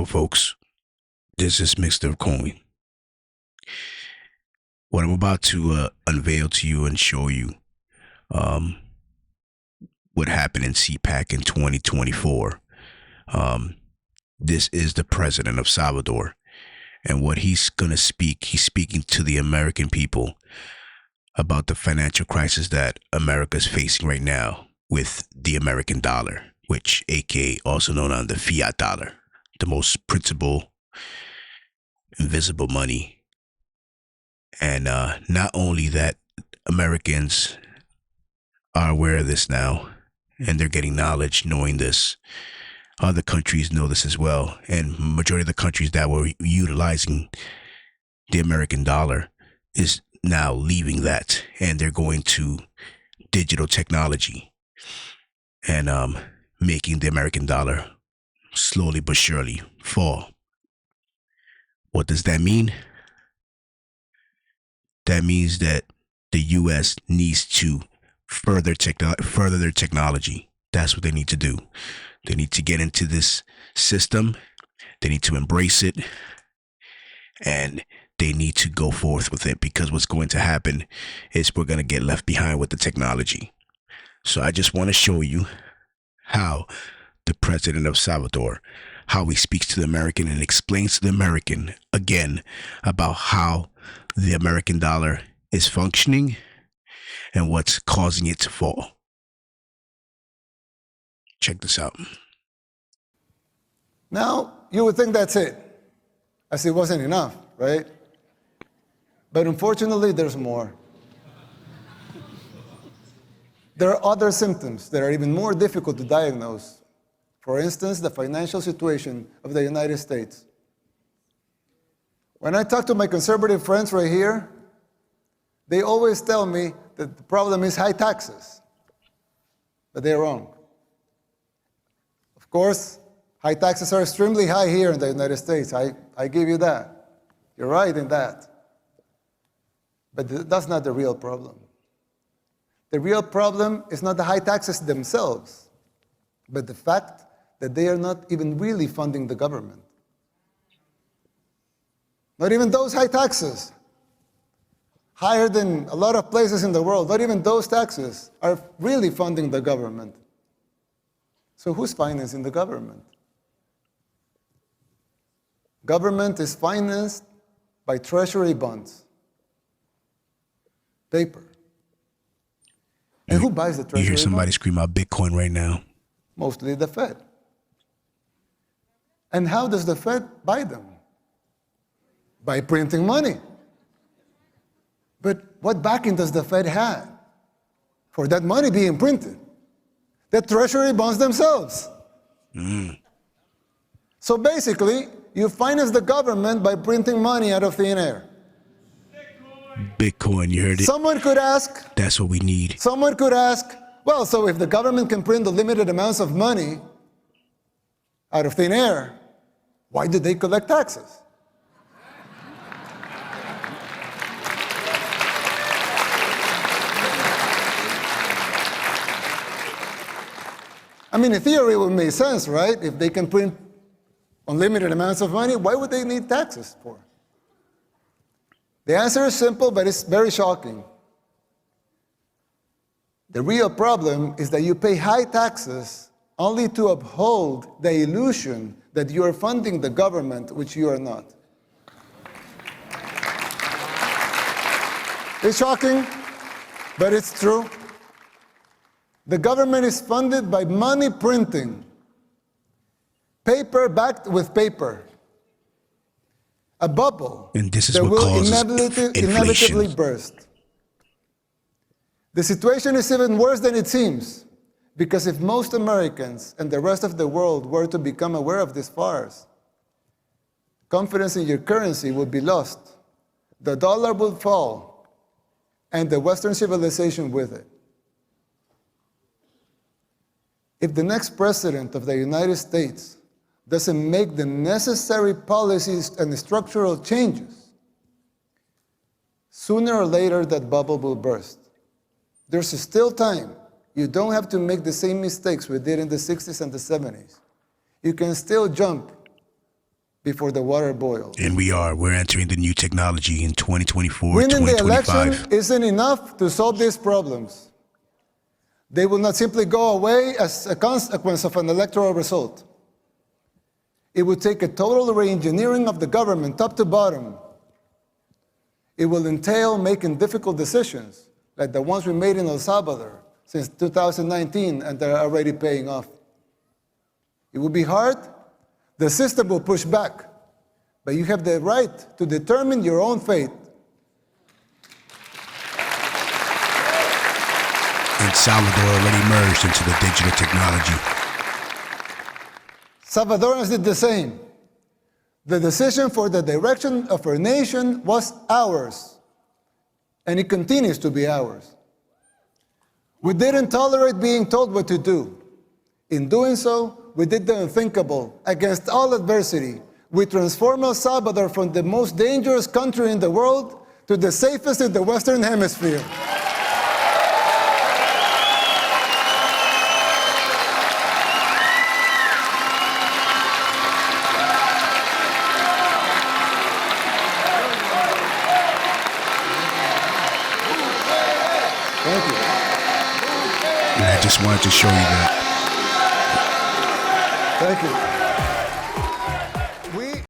go, folks. This is Mr. Coin. What I'm about to unveil to you and show you um, what happened in CPAC in 2024. Um, this is the president of Salvador. And what he's going to speak, he's speaking to the American people about the financial crisis that America is facing right now with the American dollar, which aka also known as the fiat dollar, the most printable, invisible money. And not only that, Americans are aware of this now, and they're getting knowledge knowing this. Other countries know this as well, and majority of the countries that were utilizing the American dollar is now leaving that, and they're going to digital technology and making the American dollar slowly but surely fall. What does that mean? That means that the U.S. needs to further their technology. That's what they need to do. They need to get into this system. They need to embrace it. And they need to go forth with it, because what's going to happen is we're going to get left behind with the technology. So I just want to show you how the president of Salvador, how he speaks to the American and explains to the American again about how the American dollar is functioning and what's causing it to fall. Check this out. Now, you would think that's it, as it wasn't enough, right? But unfortunately, there's more. There are other symptoms that are even more difficult to diagnose. For instance, the financial situation of the United States. When I talk to my conservative friends right here, they always tell me that the problem is high taxes. But they're wrong. Of course, high taxes are extremely high here in the United States. I give you that. You're right in that. But that's not the real problem. The real problem is not the high taxes themselves, but the fact that they are not even really funding the government. Not even those high taxes, higher than a lot of places in the world, not even those taxes are really funding the government. So who's financing the government? Government is financed by treasury bonds, paper. And who buys the treasury bonds? You hear somebody scream out Bitcoin right now. Mostly the Fed. And how does the Fed buy them? By printing money. But what backing does the Fed have for that money being printed? The treasury bonds themselves. So basically, you finance the government by printing money out of thin air. Bitcoin, you heard it? Someone could ask. That's what we need. Someone could ask, well, so if the government can print the limited amounts of money out of thin air, why did they collect taxes? I mean, in theory, it would make sense, right? If they can print unlimited amounts of money, why would they need taxes for? The answer is simple, but it's very shocking. The real problem is that you pay high taxes only to uphold the illusion that you are funding the government, which you are not. It's shocking, but it's true. The government is funded by money printing, paper backed with paper. A bubble and this is that what will causes inevitably burst. The situation is even worse than it seems, because if most Americans and the rest of the world were to become aware of this farce, confidence in your currency would be lost, the dollar would fall, and the Western civilization with it. If the next president of the United States doesn't make the necessary policies and structural changes, sooner or later that bubble will burst. There's still time. You don't have to make the same mistakes we did in the 60s and the 70s. You can still jump before the water boils. And we're entering the new technology in 2024, Winning the 2025. election isn't enough to solve these problems. They will not simply go away as a consequence of an electoral result. It would take a total re-engineering of the government, top to bottom. It will entail making difficult decisions, like the ones we made in El Salvador since 2019 and that are already paying off. It will be hard. The system will push back, but you have the right to determine your own fate. And Salvador already merged into the digital technology. Salvadorans did the same. The decision for the direction of our nation was ours, and it continues to be ours. We didn't tolerate being told what to do. In doing so, we did the unthinkable. Against all adversity, we transformed El Salvador from the most dangerous country in the world to the safest in the Western Hemisphere. Thank you. And I just wanted to show you that. Thank you.